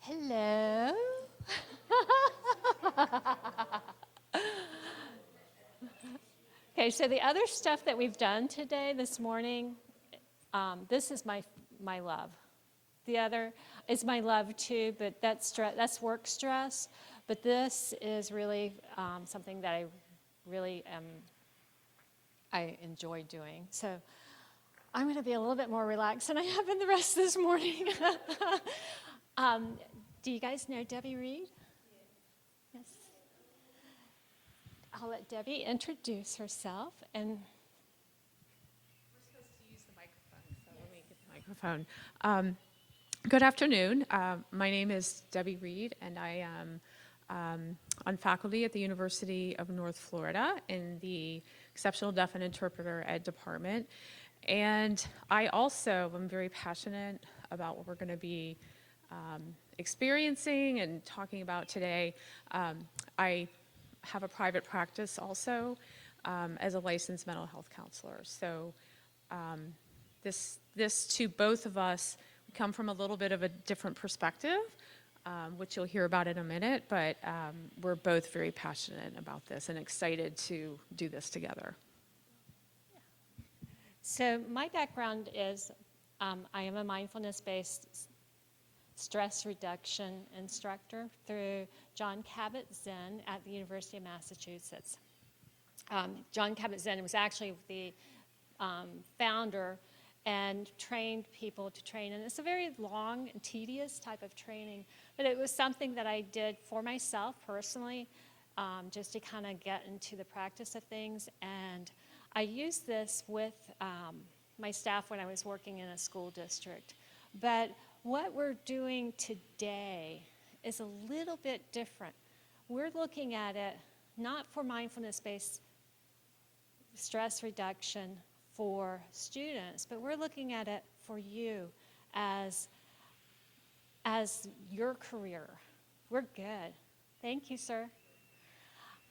Hello. Okay, so the other stuff that we've done today, this morning, this is my love. The other is my love too, but that's work stress. But this is really something that I really I enjoy doing. So I'm going to be a little bit more relaxed than I have been the rest of this morning. Do you guys know Debbie Reed? Yes. I'll let Debbie introduce herself. And we're supposed to use the microphone, so let me get the microphone. Good afternoon. My name is Debbie Reed, and I am on faculty at the University of North Florida in the Exceptional Deaf and Interpreter Ed Department. And I also am very passionate about what we're going to be experiencing and talking about today. I have a private practice also as a licensed mental health counselor. So this to both of us come from a little bit of a different perspective, which you'll hear about in a minute, but we're both very passionate about this and excited to do this together. so my background is I am a mindfulness-based stress reduction instructor through John Kabat-Zinn at the University of Massachusetts. John Kabat-Zinn was actually the founder and trained people to train. And it's a very long and tedious type of training, but it was something that I did for myself personally, just to kind of get into the practice of things. And I used this with my staff when I was working in a school district. But what we're doing today is a little bit different. We're looking at it not for mindfulness-based stress reduction for students, but we're looking at it for you as your career. We're good. Thank you, sir.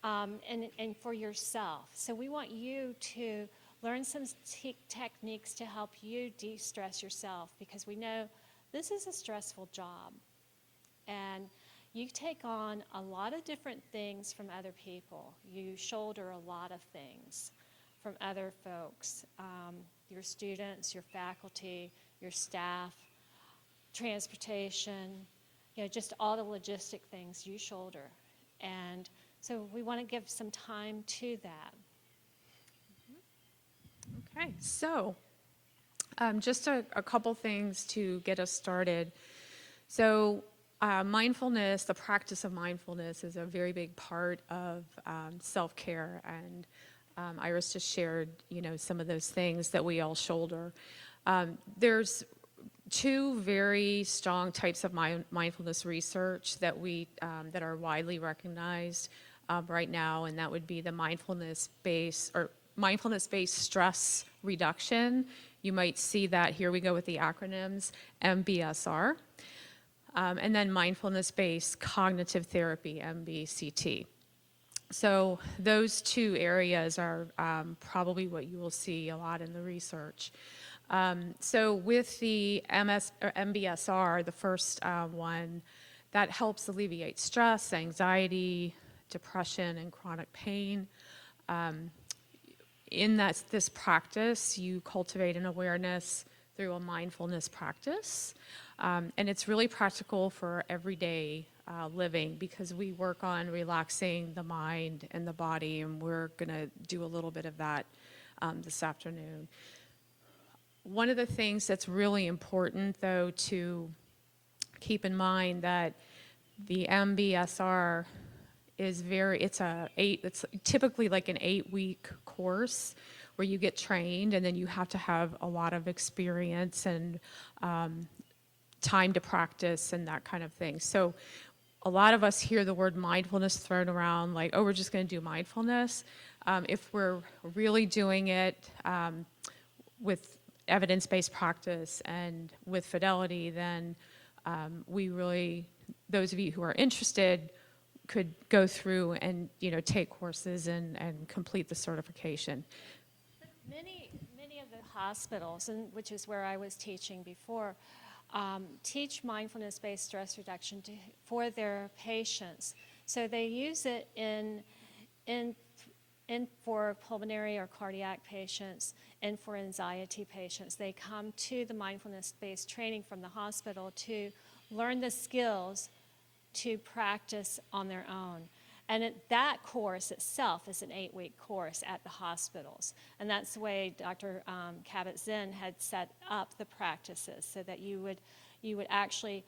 And for yourself. So we want you to learn some techniques to help you de-stress yourself, because we know this is a stressful job. And you take on a lot of different things from other people. You shoulder a lot of things from other folks, your students, your faculty, your staff, transportation, just all the logistic things you shoulder. And so we want to give some time to that. Okay, so just a couple things to get us started. So mindfulness, the practice of mindfulness, is a very big part of self-care, and Iris just shared, some of those things that we all shoulder. There's two very strong types of mindfulness research that that are widely recognized right now, and that would be the mindfulness-based stress reduction. You might see that, here we go with the acronyms, Mbsr, and then mindfulness-based cognitive therapy, MBCT. So those two areas are probably what you will see a lot in the research. So with the MBSR, the first one, that helps alleviate stress, anxiety, depression, and chronic pain. In this practice, you cultivate an awareness through a mindfulness practice. And it's really practical for everyday living, because we work on relaxing the mind and the body, and we're going to do a little bit of that this afternoon. One of the things that's really important, though, to keep in mind that the MBSR is it's typically like an 8-week course where you get trained, and then you have to have a lot of experience and time to practice and that kind of thing. So a lot of us hear the word mindfulness thrown around like, oh, we're just going to do mindfulness. If we're really doing it with evidence-based practice and with fidelity, then those of you who are interested could go through and take courses and complete the certification. Many of the hospitals, and which is where I was teaching before, teach mindfulness-based stress reduction for their patients. So they use it in for pulmonary or cardiac patients and for anxiety patients. They come to the mindfulness-based training from the hospital to learn the skills to practice on their own. And that course itself is an 8-week course at the hospitals. And that's the way Dr. Kabat-Zinn had set up the practices, so that you would actually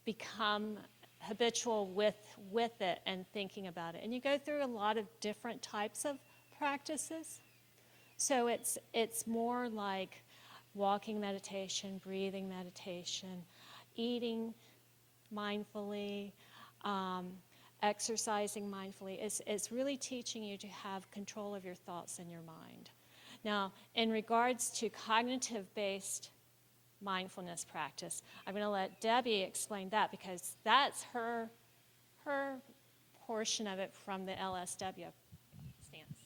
become habitual with it and thinking about it. And you go through a lot of different types of practices. So it's more like walking meditation, breathing meditation, eating mindfully, exercising mindfully. It's really teaching you to have control of your thoughts and your mind. Now, in regards to cognitive-based mindfulness practice, I'm going to let Debbie explain that, because that's her portion of it from the LSW stance.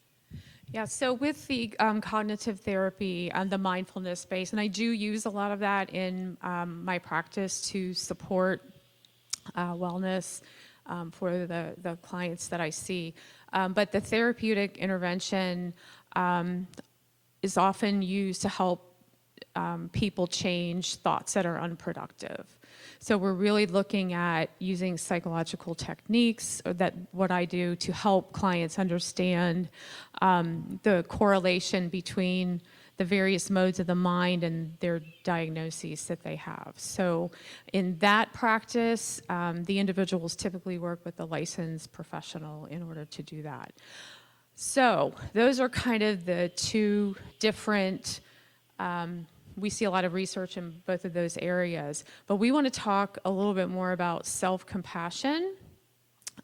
Yeah, so with the cognitive therapy and the mindfulness space, and I do use a lot of that in my practice to support wellness for the clients that I see. But the therapeutic intervention is often used to help people change thoughts that are unproductive. So we're really looking at using psychological techniques, or that what I do, to help clients understand the correlation between the various modes of the mind and their diagnoses that they have. So in that practice, the individuals typically work with a licensed professional in order to do that. So those are kind of the two different, we see a lot of research in both of those areas, but we want to talk a little bit more about self-compassion.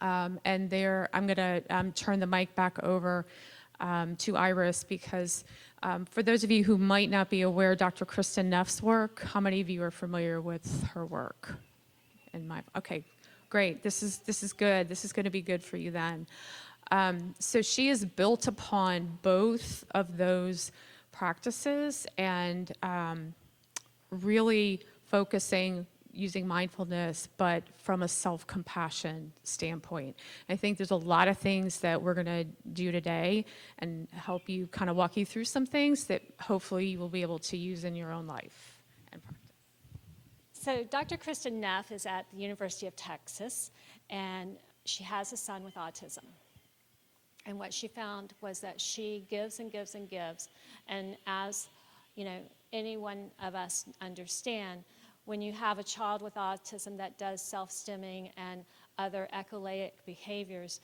And there, I'm going to turn the mic back over to Iris, because for those of you who might not be aware, Dr. Kristen Neff's work, how many of you are familiar with her work? Okay, great. This is good. This is going to be good for you then. So she is built upon both of those practices, and really focusing, using mindfulness, but from a self-compassion standpoint. I think there's a lot of things that we're going to do today and help you, kind of walk you through some things that hopefully you will be able to use in your own life and practice. So Dr. Kristen Neff is at the University of Texas, and she has a son with autism. And what she found was that she gives and gives and gives. And as you know, any one of us understand, when you have a child with autism that does self-stimming and other echolalic behaviors,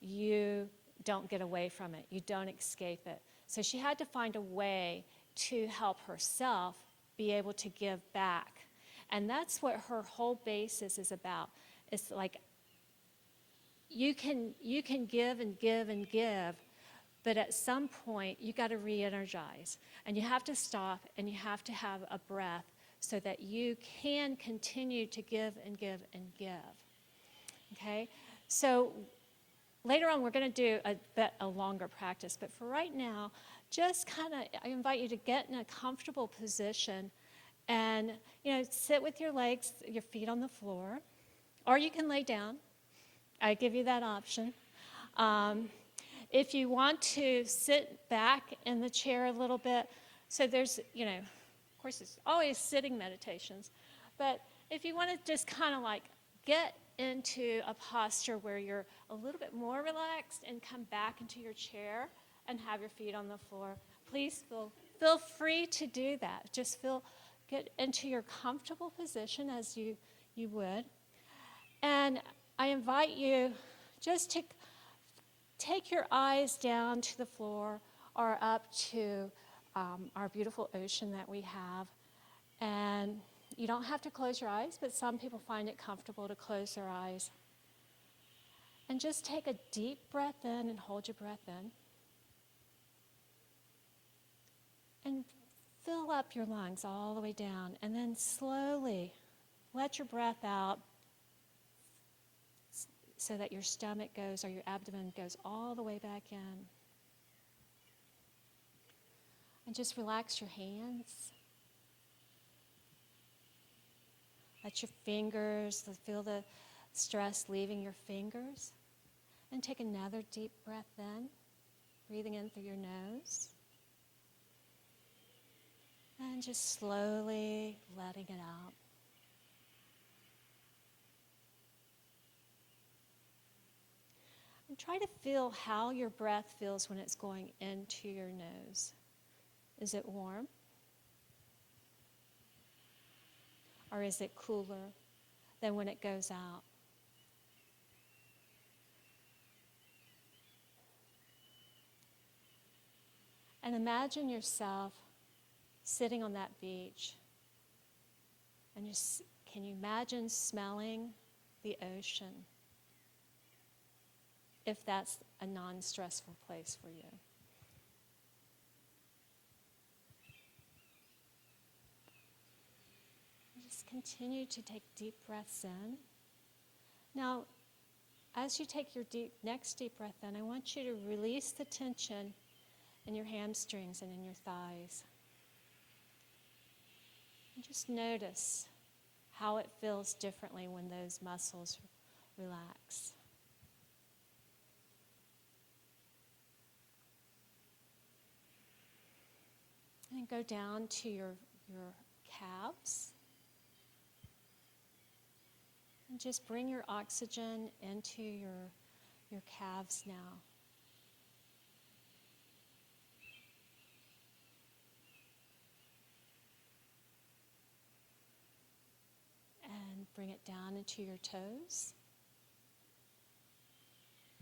you don't get away from it. You don't escape it. So she had to find a way to help herself be able to give back. And that's what her whole basis is about. It's like, you can give and give and give, but at some point you got to re-energize, and you have to stop, and you have to have a breath so that you can continue to give and give and give. Okay, so later on we're going to do a longer practice, but for right now, just kind of, I invite you to get in a comfortable position, and sit with your legs, your feet on the floor, or you can lay down. I give you that option. If you want to sit back in the chair a little bit, so there's, of course it's always sitting meditations, but if you want to just kind of like get into a posture where you're a little bit more relaxed and come back into your chair and have your feet on the floor, please feel free to do that. Just get into your comfortable position as you would. And I invite you just to take your eyes down to the floor or up to our beautiful ocean that we have. And you don't have to close your eyes, but some people find it comfortable to close their eyes. And just take a deep breath in and hold your breath in. And fill up your lungs all the way down. And then slowly let your breath out, so that your stomach goes, or your abdomen goes all the way back in. And just relax your hands. Let your fingers, feel the stress leaving your fingers. And take another deep breath in, breathing in through your nose. And just slowly letting it out. And try to feel how your breath feels when it's going into your nose. Is it warm? Or is it cooler than when it goes out? And imagine yourself sitting on that beach. And can you imagine smelling the ocean? If that's a non-stressful place for you. Just continue to take deep breaths in. Now, as you take your next deep breath in, I want you to release the tension in your hamstrings and in your thighs. And just notice how it feels differently when those muscles relax. And go down to your calves. And just bring your oxygen into your calves now. And bring it down into your toes.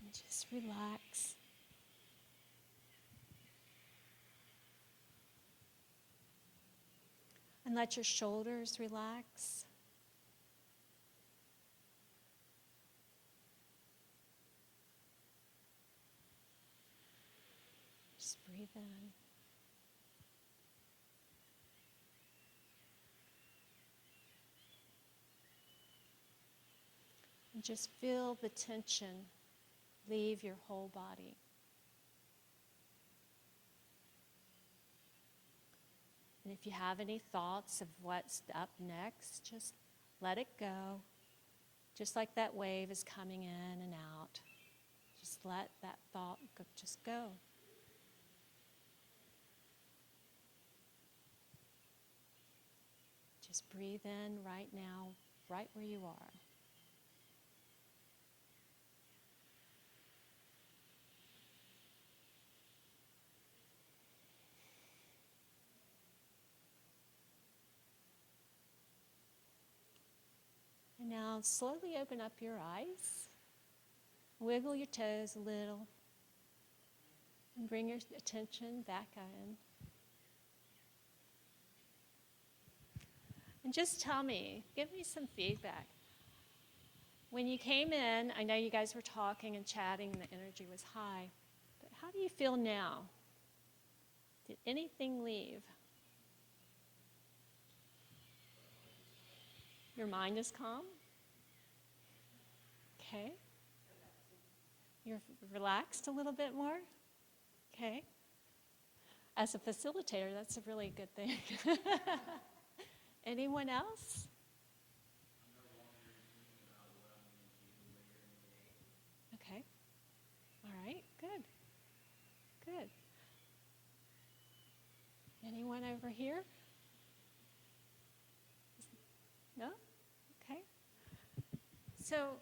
And just relax. And let your shoulders relax. Just breathe in. And just feel the tension leave your whole body. And if you have any thoughts of what's up next, just let it go. Just like that wave is coming in and out. Just let that thought just go. Just breathe in right now, right where you are. And now slowly open up your eyes. Wiggle your toes a little. And bring your attention back in. And just tell me, give me some feedback. When you came in, I know you guys were talking and chatting and the energy was high. But how do you feel now? Did anything leave? Your mind is calm? Okay. You're relaxed a little bit more? Okay. As a facilitator, that's a really good thing. Anyone else? Okay. All right, good. Good. Anyone over here? No? Okay. So,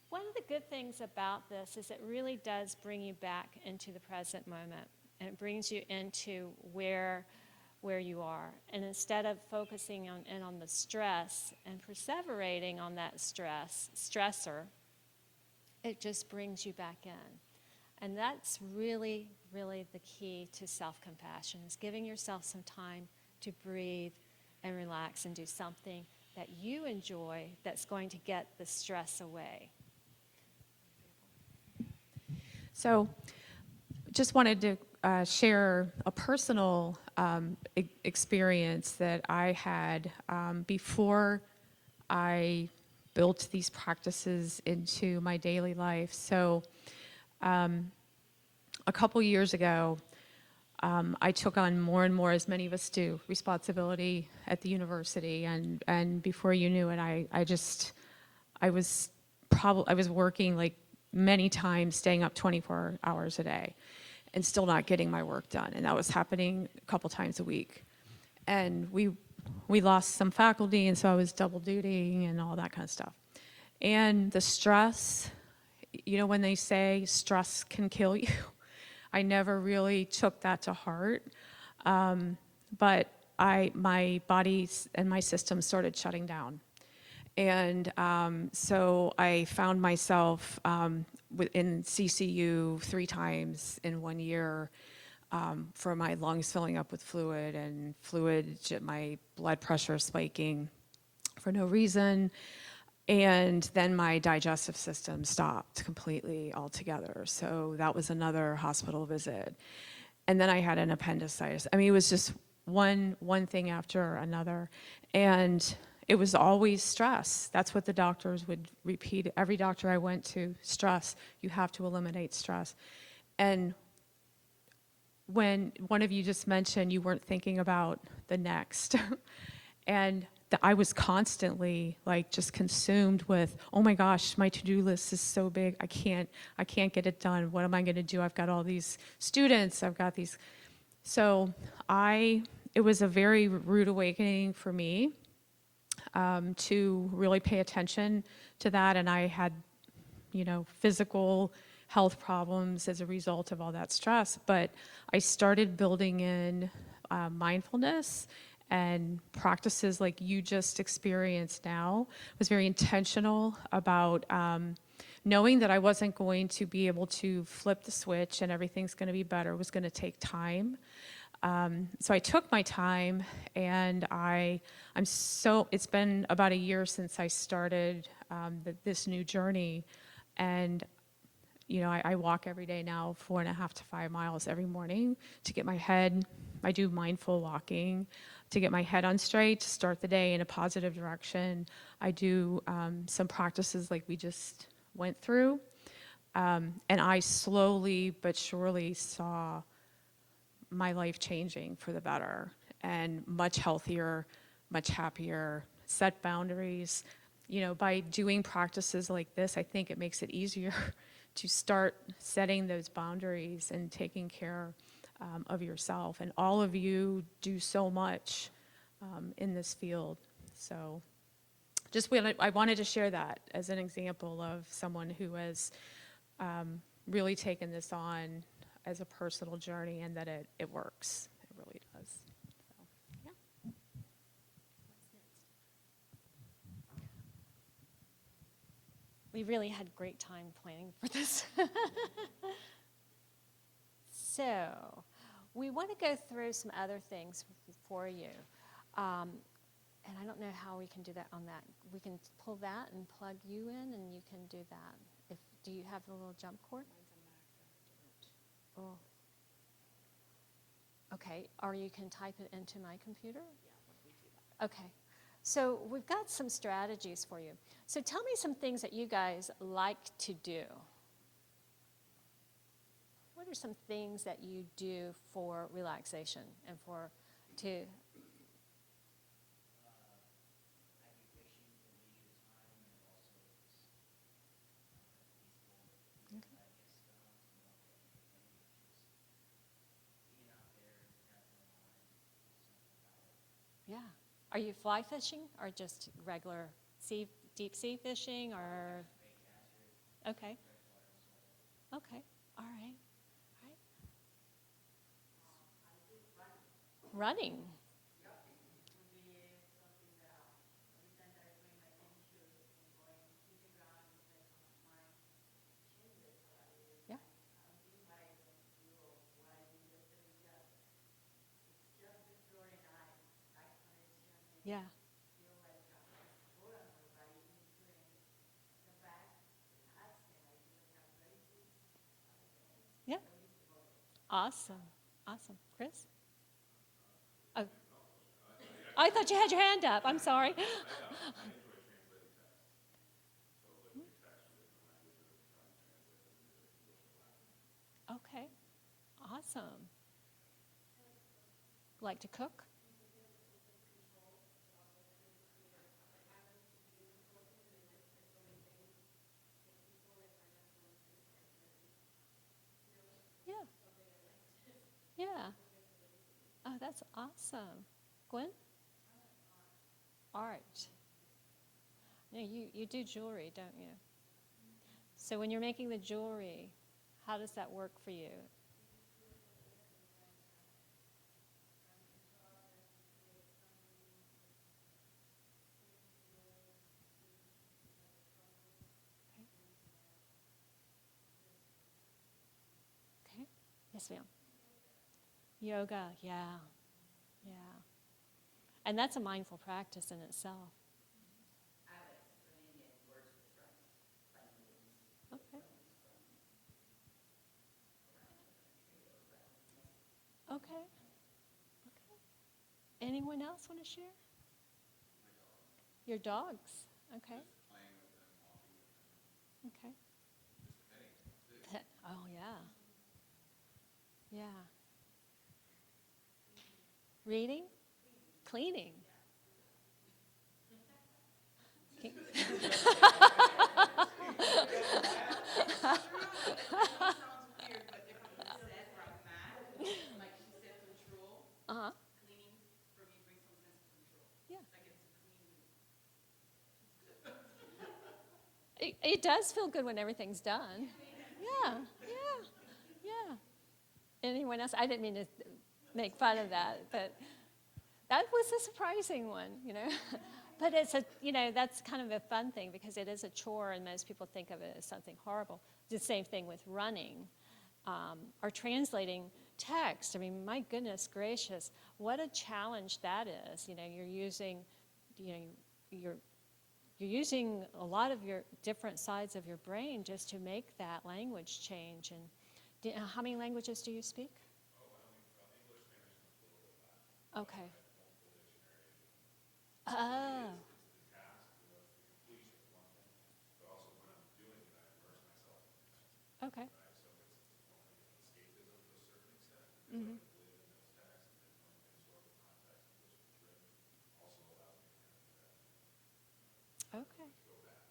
one of the good things about this is it really does bring you back into the present moment. And it brings you into where you are. And instead of focusing on the stress and perseverating on that stressor, it just brings you back in. And that's really, really the key to self-compassion, is giving yourself some time to breathe and relax and do something that you enjoy that's going to get the stress away. So just wanted to share a personal experience that I had before I built these practices into my daily life. So a couple years ago, I took on more and more, as many of us do, responsibility at the university, and before you knew it, I was working like many times, staying up 24 hours a day, and still not getting my work done, and that was happening a couple times a week, and we lost some faculty, and so I was double dutying and all that kind of stuff, and the stress. You know, when they say stress can kill you, I never really took that to heart. But my body and my system started shutting down. And so I found myself in CCU 3 times in 1 year for my lungs filling up with fluid and my blood pressure spiking for no reason. And then my digestive system stopped completely altogether. So that was another hospital visit. And then I had an appendicitis. I mean, it was just one thing after another. And it was always stress. That's what the doctors would repeat. Every doctor I went to, stress. You have to eliminate stress. And when one of you just mentioned you weren't thinking about the next, and I was constantly like just consumed with, oh my gosh, my to-do list is so big. I can't get it done. What am I going to do? I've got all these students. I've got these. So it was a very rude awakening for me to really pay attention to that. And I had, physical health problems as a result of all that stress. But I started building in mindfulness and practices like you just experienced now. Was very intentional about knowing that I wasn't going to be able to flip the switch and everything's going to be better. It was going to take time. So I took my time, and it's been about a year since I started this new journey, and I walk every day now, 4.5 to 5 miles every morning to get my head. I do mindful walking to get my head on straight, to start the day in a positive direction. I do some practices like we just went through. And I slowly but surely saw my life changing for the better and much healthier, much happier, set boundaries. By doing practices like this, I think it makes it easier to start setting those boundaries and taking care of yourself. And all of you do so much in this field. So I wanted to share that as an example of someone who has really taken this on as a personal journey, and that it works. It really does. So, yeah. We really had great time planning for this. So, we want to go through some other things for you. And I don't know how we can do that on that. We can pull that and plug you in, and you can do that. Do you have the little jump cord? Oh. Okay, or you can type it into my computer? Okay, so we've got some strategies for you. So tell me some things that you guys like to do. What are some things that you do for relaxation and to Yeah. Are you fly fishing or just regular deep sea fishing or? Okay. Okay. All right. All right. Running. Yeah. Yeah. Yeah. Awesome. Awesome. Chris? Oh, I thought you had your hand up. I'm sorry. Okay. Awesome. Like to cook? Yeah. Yeah. Oh, that's awesome. Gwen? Art. No, you do jewelry, don't you? So when you're making the jewelry, how does that work for you? Okay. Yes, ma'am. Yoga, yeah. Yeah. And that's a mindful practice in itself. Okay. Okay. Anyone else want to share? Your dogs. Okay. Okay. Oh, yeah. Yeah. Reading? Cleaning? Can- Uh-huh. Yeah. It does feel good when everything's done. Yeah. Yeah. Yeah. Anyone else? I didn't mean to make fun of that, but that was a surprising one, you know. But it's a, you know, that's kind of a fun thing because it is a chore and most people think of it as something horrible. The same thing with running or translating text. I mean, my goodness gracious, what a challenge that is. You know, you're using, you know, you're using a lot of your different sides of your brain just to make that language change. And how many languages do you speak? English, Spanish, and a little bit Latin. Okay. I have multiple dictionaries. Oh, It's the task, it's the completion is one thing, but also when I'm doing it, I immerse myself in the text, okay. right? So it's more like an escapism to a certain extent because I can live in those texts and absorb the context in which it was written. Also allows me to kind of do that. Okay. To go back.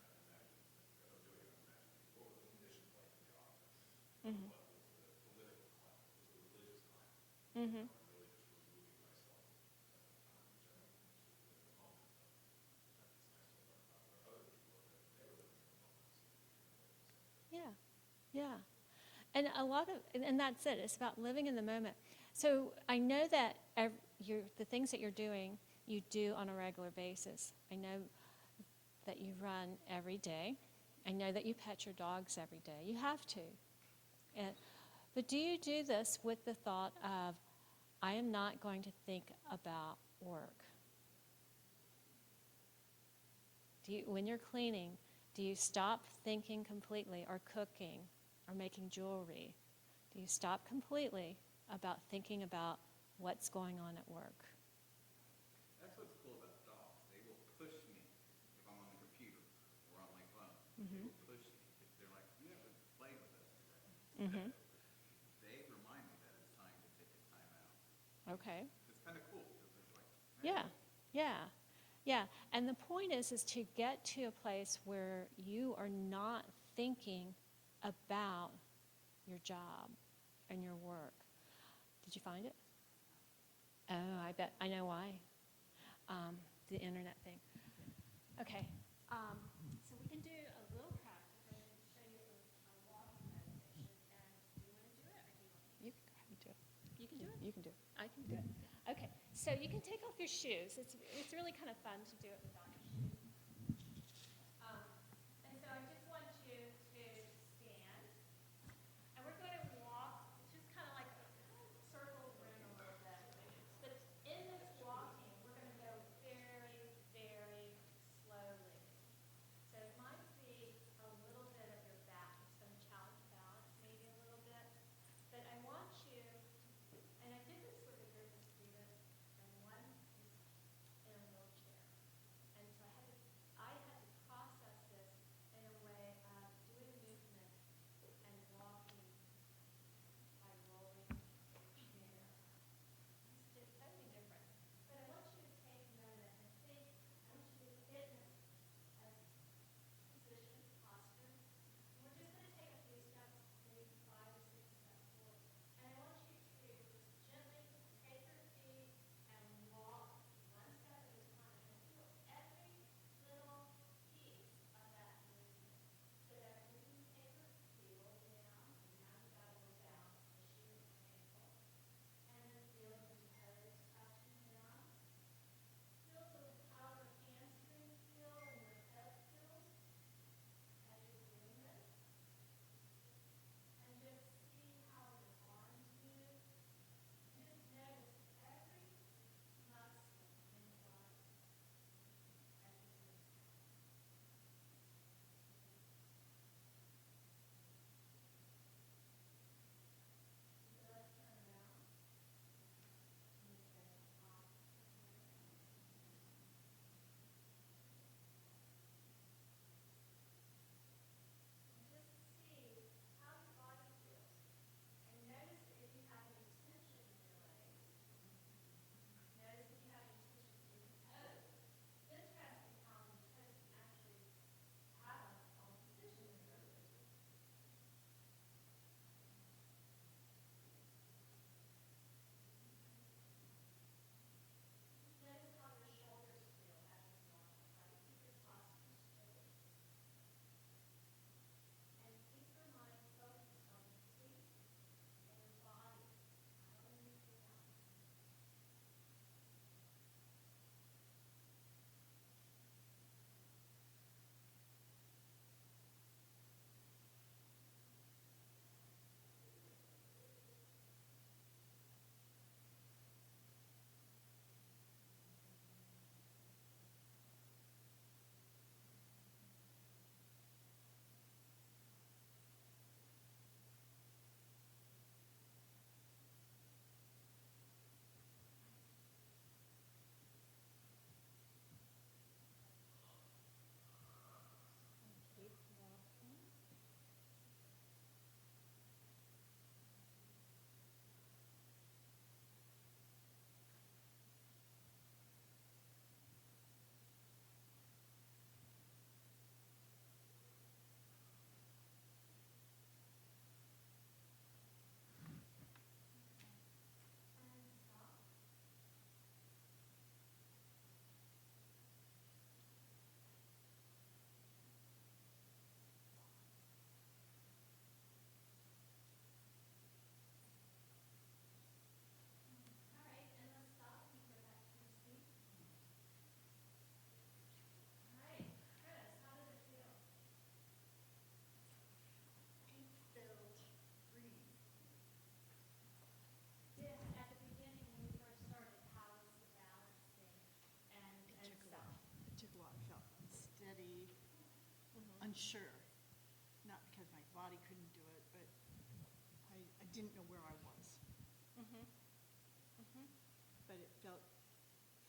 I imagine, as I'm doing it, I'm imagining what were the conditions like in the office? Mm-hmm. What was the political climate? What was the religious climate? Mm-hmm. I'm really just removing myself at the time, which I don't necessarily live in the moment, but it's nice to learn about what other people are living. They were living in the moment, so you can relate to the same thing. Yeah. Yeah. And a lot of, and that's it. It's about living in the moment. So I know that the things that you're doing, you do on a regular basis. I know that you run every day. I know that you pet your dogs every day. You have to. And, but do you do this with the thought of, I am not going to think about work? When you're cleaning, do you stop thinking completely, or cooking, or making jewelry? Do you stop completely about thinking about what's going on at work? That's what's cool about dogs. They will push me if I'm on the computer or on my phone. They will push me. They're like, you haven't played with us today. Mm-hmm. They remind me that it's time to take a time out. Okay. It's kind of cool because it's like, Yeah. Yeah. Yeah. And the point is to get to a place where you are not thinking about your job and your work. Did you find it? Oh, I bet. I know why. The internet thing. Okay. So we can do a little practice. I'm going to show you a walking meditation. And do you want to do it, or do you want me? You can go ahead and do it. You can do it? You can do it. I can do it. Okay. So you can take off your shoes. It's really kind of fun to do it without your shoes. And so I just want you to stand. And we're going to walk, just kind of like circle the room a little bit. But in this walking, we're going to go very, very slowly. So it might be a little bit of your back. It's going to challenge balance maybe a little bit. But I want you, and I did this with a group of students, and one is in a wheelchair. And unsure. Not because my body couldn't do it, but I didn't know where I was. But it felt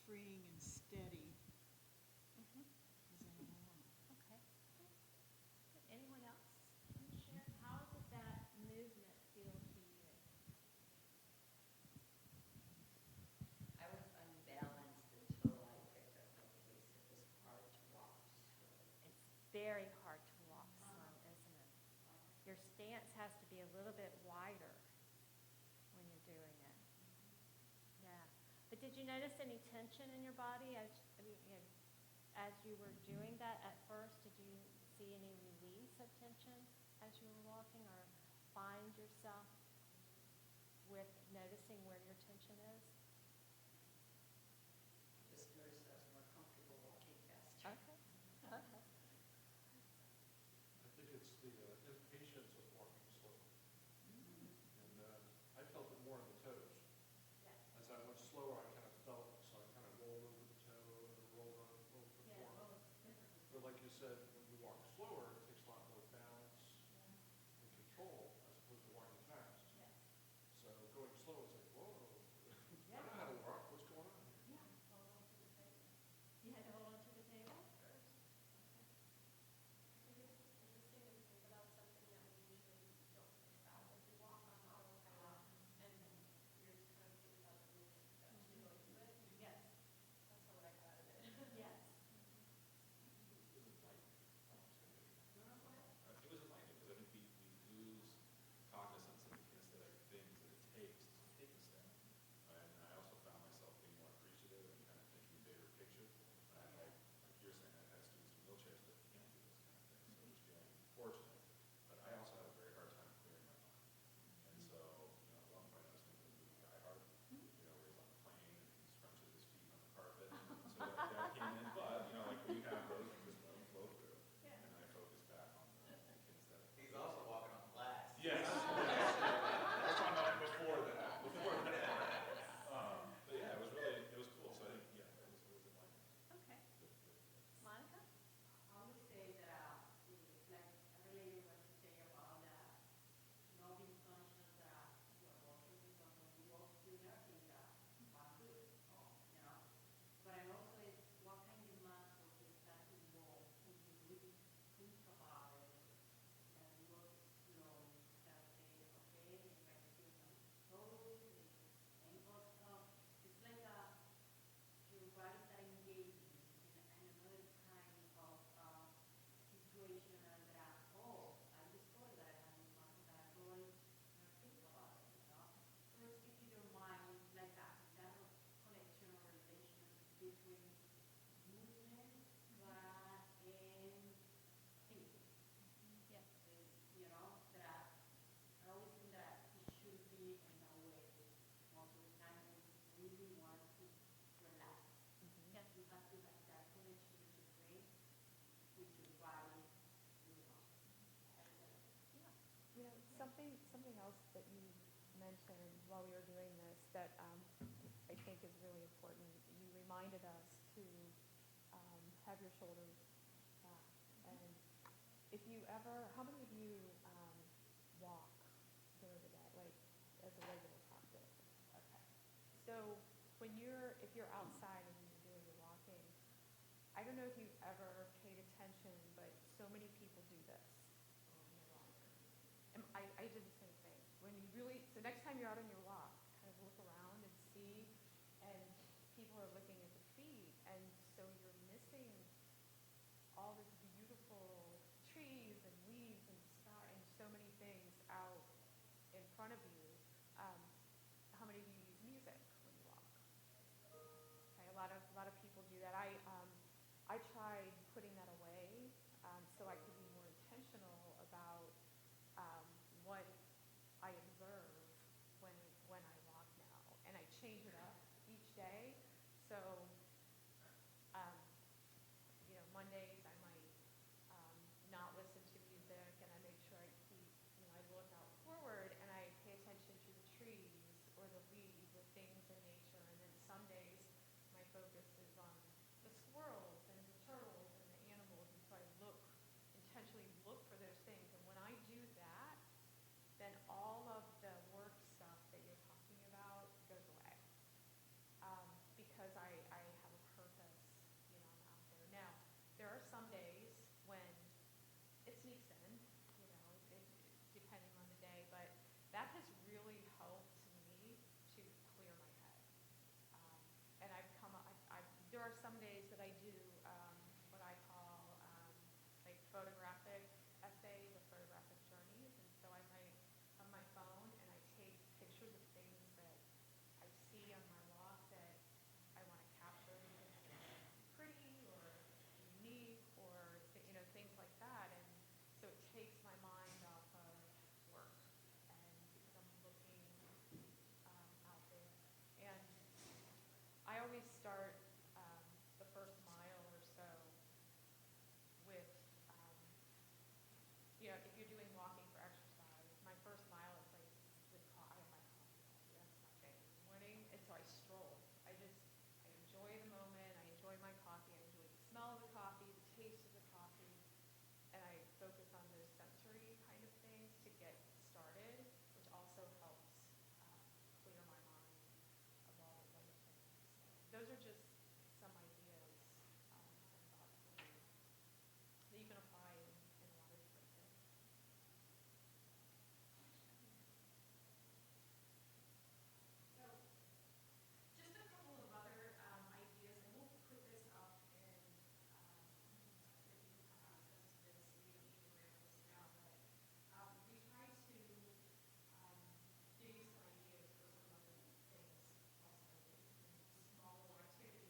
freeing and steady as I went along. Okay. Anyone else want to share? How did that movement feel to you? I was unbalanced until I picked up the pace. It was hard to walk slowly. It's very hard to walk slow, isn't it? Your stance has to be a little bit wider when you're doing it. Yeah. But did you notice any tension in your body as you were doing that at first? Did you see any release of tension as you were walking, or find yourself with noticing where your tension is? Just noticed I was more comfortable walking faster. Okay. Okay. I think it's the impatience of walking slowly. And I felt it more in the toes. Yes. As I went slower, I kind of felt, so I kind of rolled over the toe and then rolled on a little bit Yeah, more. well, it's different. But like you said, when you walk slower, it takes a lot more balance and control as opposed to walking fast. Yes. So going slow is like, whoa, I Yeah. know how to walk, what's going on here? Yeah, hold on to the table. You had to hold on to the table first? Okay. It's interesting to think about something that we usually don't think about as we walk on autopilot, and then you're just kind of think about the movement that you go into it. Yes. That's what I got of it. Yes. It was enlightening. It was enlightening because I think we lose cognizance of the kinesthetic things that it takes to take a step. And I also found myself being more appreciative and kind of thinking bigger picture. Like you're saying, I've had students in wheelchairs that can't do this kind of thing, so just feeling fortunate. But I also had a very hard time clearing my mind. And so, at one point I was thinking of the movie Die Hard, where he's on the plane and he scrunches his feet on the carpet. So that came in, but, like when you have those things just let them flow through. And then I focus back on the kinesthetic. He's also walking on glass. Yes. I was talking about it before that. But yeah, it was cool. So I think, it was enlightening. Okay. Monica? I would say that, like, I related what you say about not being conscious that you're walking because when you walk through there, things that are good, But I also, what kind of muscles you start to walk when you really think about it, and you walk slowly, start saying, okay, if I feel some toes, ankles up, it's like your body start engaging in another kind of situation that, I discovered that I have this muscle that I always think about it, So it's keeping your mind like that connection or relation between movement, and thinking. Yes. That I always think that it should be in a way. Most of the time, we really want to relax. Yes. You have to have that connection with your brain, with your body, Something else that you mentioned while we were doing this that I think is really important. You reminded us to have your shoulders back. And if you ever, how many of you walk during the day, like as a regular practice? Okay. So if you're outside and you're doing your walking, I don't know if you've ever paid attention, but so many people do this. And I did the same thing. So next time you're out on your walk, kind of look around and see, and people are looking at the feet, and so you're missing all this beautiful trees and leaves and sky and so many things out in front of you. How many of you use music when you walk? Okay, a lot of people do that. I tried putting that away so I could be more intentional about what I observe when those are just some ideas and thoughts that you can apply in a lot of different things. So, just a couple of other ideas, and we'll put this up in, so you can have access to this, so you don't need to write this down, but we try to give you some ideas for some other things also, small little activities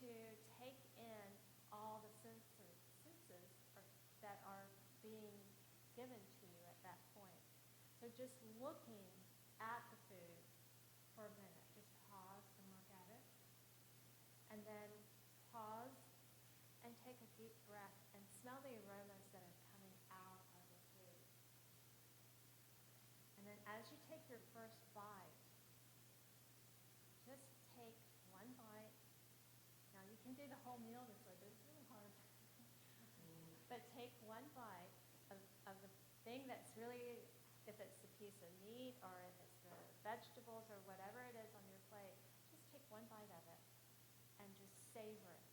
to take in all the senses that are being given to you at that point. So just looking at the food for a minute, just pause and look at it. And then pause and take a deep breath and smell the aromas that are coming out of the food. And then as you take your first bite, just take one bite. Now you can do the whole meal this way, but it's really hard. But take one bite of the thing that's really, if it's a piece of meat or if it's the vegetables or whatever it is on your plate, just take one bite of it and just savor it.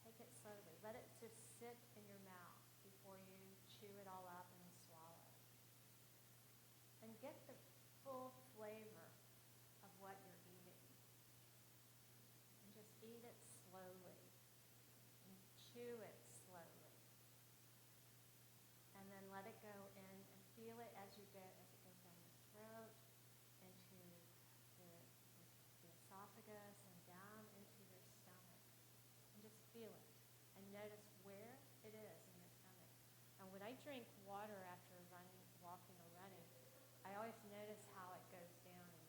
Take it slowly. Let it just sit in your mouth before you chew it all up and swallow. And get the full flavor of what you're eating. And just eat it slowly. And chew it slowly. And then let it go in and feel it as it goes down your throat, into the esophagus, and down into your stomach. And just feel it. And notice where it is in your stomach. And when I drink water after walking or running, I always notice how it goes down and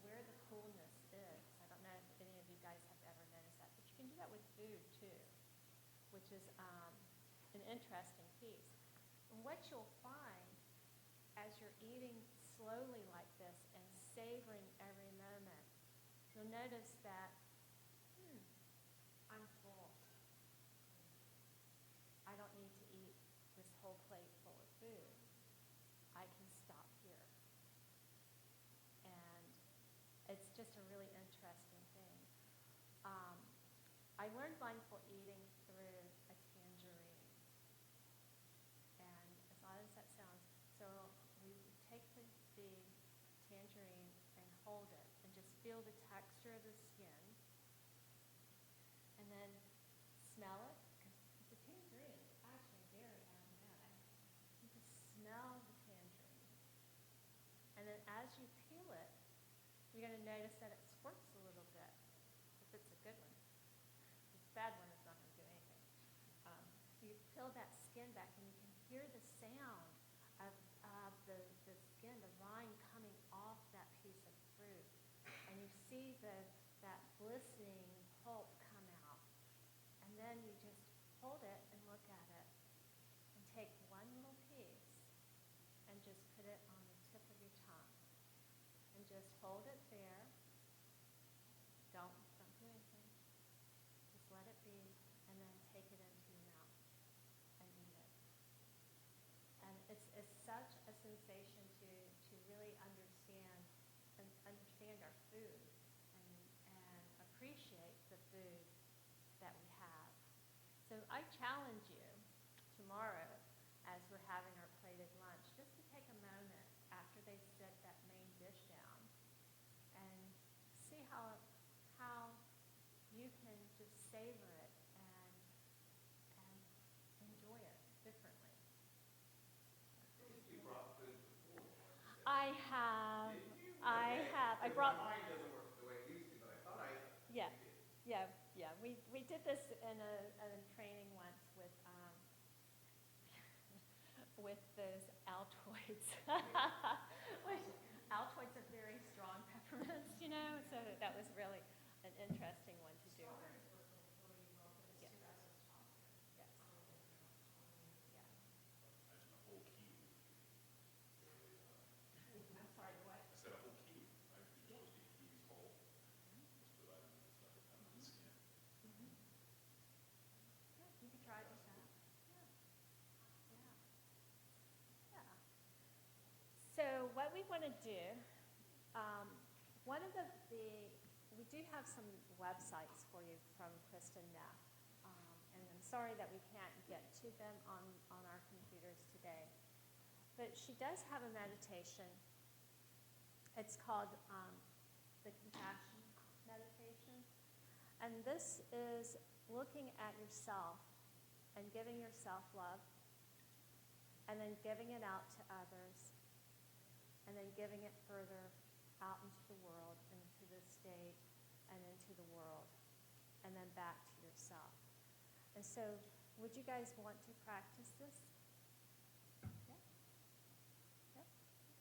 where the coolness is. I don't know if any of you guys have ever noticed that, but you can do that with food too, which is an interesting piece. And what you'll find as you're eating slowly like this and savoring every moment, you'll notice that, I'm full. I don't need to eat this whole plate full of food. I can stop here. And it's just a really interesting thing. I learned mindful eating through a tangerine. And as odd as that sounds, so we take the tangerine and hold it and just feel the texture of the skin. And then smell it. The tangerine is actually very aromatic. You can smell the tangerine. And then as you peel it, you're going to notice that it squirts a little bit, if it's a good one. If it's a bad one, it's not going to do anything. You peel that skin back, and you can hear the sound of the skin, the rind coming off that piece of fruit. And you see that glistening pulp come out. And then you just hold it and look at it and take one little piece and just put it on the tip of your tongue. And just hold it there. Don't do anything. Just let it be, and then take it into your mouth and eat it. And it's such a sensation to really understand our food and appreciate the food that we have. So I challenge you tomorrow, as we're having our plated lunch, just to take a moment after they set that main dish down and see how you can just savor it and enjoy it differently. You brought food before. I have. Did you? I Okay. have. I 'Cause brought. my mind doesn't work the way it used to, but I thought I Yeah. did. Yeah. We did this in a training once with with those Altoids. Altoids are very strong peppermints, so that was really an interesting one to do. Yeah. Yes. Yeah. Imagine a whole kiwi. I'm sorry, what? I said a whole kiwi, right? You're supposed to eat kiwis whole. Most of it, I don't know, it's like under the skin. Yeah, you could try just that. Yeah. So what we want to do, one of we do have some websites for you from Kristen Neff, and I'm sorry that we can't get to them on our computers today. But she does have a meditation. It's called the Compassion Meditation. And this is looking at yourself and giving yourself love, and then giving it out to others, and then giving it further out into the world, into the state, and into the world. then back to yourself. And so, would you guys want to practice this? Yeah? Yep,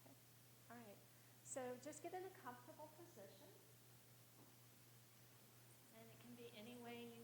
okay. All right. So just get in a comfortable position. And it can be any way you